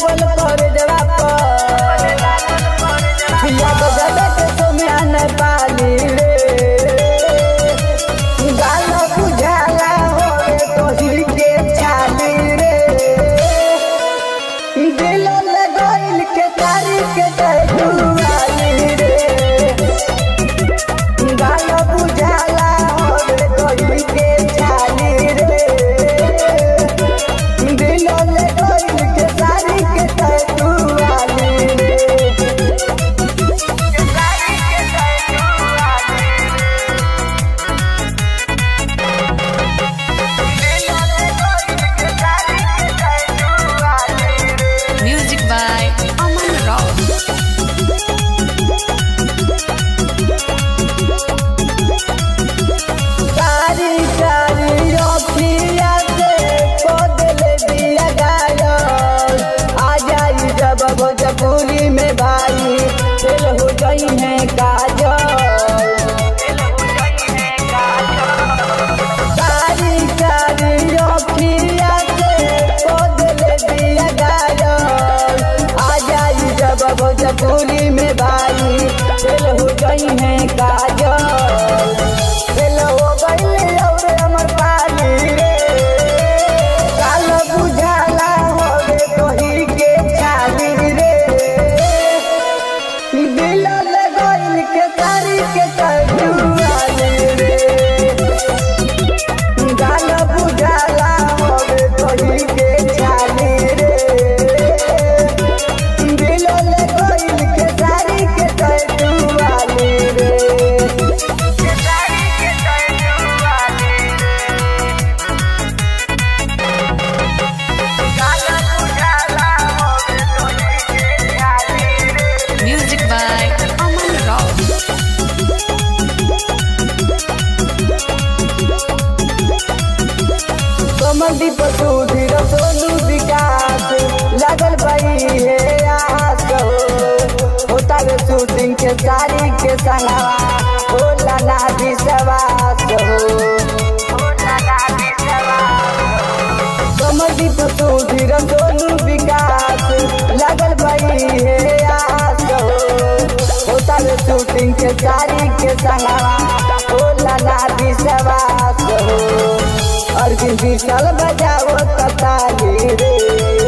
लागल कर देवा पर या बजाबे के सोमिया न पाली रे गाल बुझाला होवे तोही के छाली रे दिल लगइल के तारी के दुआली रे गाल बुझाला होवे तोही के छाली रे दिल लगइल के तारी के दुआली रे Music by Aman Rao. कारी कारी अखिया से बदले दिया गायल आ जाई जब भोजपुरी में भाई फेल हो गई है काजल कारी कारी अखिया से बदले दिया गायल आ जाई जब भोजपुरी में भाई फेल हो गई है काजल फेल हो गई और अमर पाली रे काल बुझाला होवे तोही के छाली रे दिल लगइल के तारी के दुआली रे गाल बुझाला होवे तोही के छाली रे दिल लगइल के तारी के दुआली रे Music by Aman Rao. Kamaldeep Sudhir Sonu विकास लागल भाई है आस होता वे शूटिंग के सारी के संगवा होला ना विश्वास कमलदीप सुधीर सोनू विकास लागल भाई है आस होता वे शूटिंग के सारी के संगवा होला ना विश्वास अर्जुन विशाल बजाओ ताली रे